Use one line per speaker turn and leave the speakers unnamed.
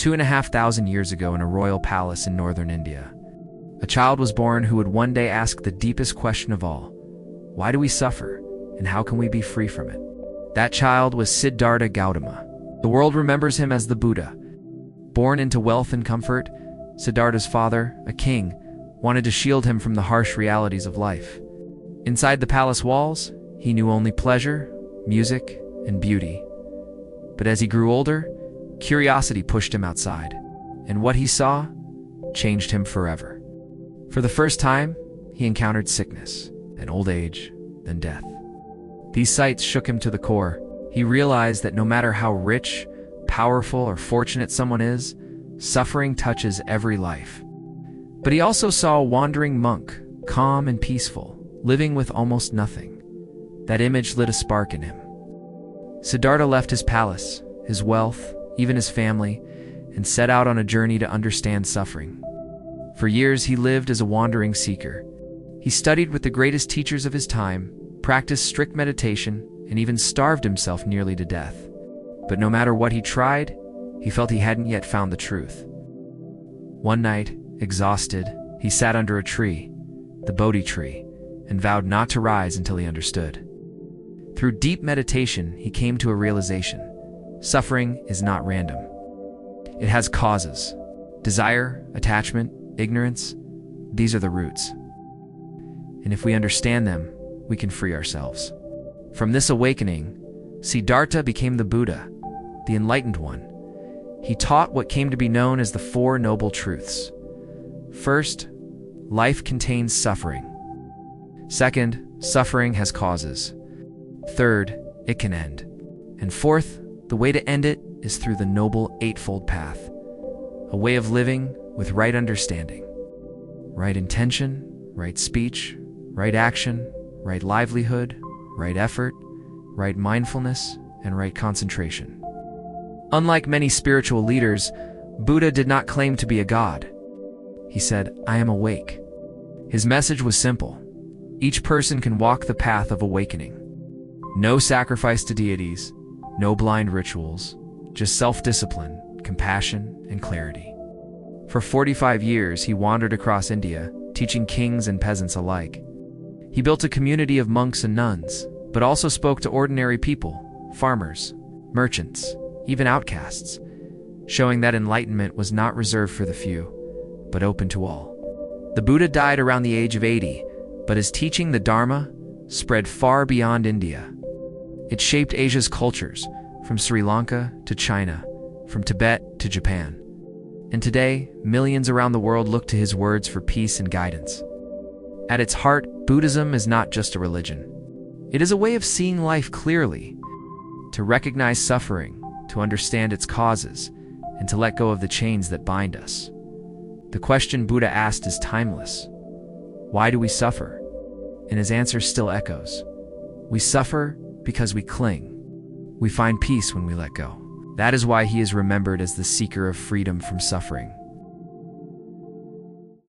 2,500 years ago in a royal palace in northern India, a child was born who would one day ask the deepest question of all: why do we suffer, and how can we be free from it? That child was Siddhartha Gautama. The world remembers him as the Buddha. Born into wealth and comfort, Siddhartha's father, a king, wanted to shield him from the harsh realities of life. Inside the palace walls, he knew only pleasure, music, and beauty. But as he grew older, curiosity pushed him outside, and what he saw changed him forever. For the first time, he encountered sickness, then old age, then death. These sights shook him to the core. He realized that no matter how rich, powerful, or fortunate someone is, suffering touches every life. But he also saw a wandering monk, calm and peaceful, living with almost nothing. That image lit a spark in him. Siddhartha left his palace, his wealth, even his family, and set out on a journey to understand suffering. For years, he lived as a wandering seeker. He studied with the greatest teachers of his time, practiced strict meditation, and even starved himself nearly to death. But no matter what he tried, he felt he hadn't yet found the truth. One night, exhausted, he sat under a tree, the Bodhi tree, and vowed not to rise until he understood. Through deep meditation, he came to a realization: suffering is not random. It has causes. Desire, attachment, ignorance, these are the roots. And if we understand them, we can free ourselves. From this awakening, Siddhartha became the Buddha, the Enlightened One. He taught what came to be known as the Four Noble Truths. First, life contains suffering. Second, suffering has causes. Third, it can end. And fourth, the way to end it is through the Noble Eightfold Path, a way of living with right understanding, right intention, right speech, right action, right livelihood, right effort, right mindfulness, and right concentration. Unlike many spiritual leaders, Buddha did not claim to be a god. He said, "I am awake." His message was simple: each person can walk the path of awakening. No sacrifice to deities, no blind rituals, just self-discipline, compassion, and clarity. For 45 years, he wandered across India, teaching kings and peasants alike. He built a community of monks and nuns, but also spoke to ordinary people, farmers, merchants, even outcasts, showing that enlightenment was not reserved for the few, but open to all. The Buddha died around the age of 80, but his teaching, the Dharma, spread far beyond India. It shaped Asia's cultures, from Sri Lanka to China, from Tibet to Japan. And today, millions around the world look to his words for peace and guidance. At its heart, Buddhism is not just a religion. It is a way of seeing life clearly, to recognize suffering, to understand its causes, and to let go of the chains that bind us. The question Buddha asked is timeless. Why do we suffer? And his answer still echoes. We suffer because we cling. We find peace when we let go. That is why he is remembered as the seeker of freedom from suffering.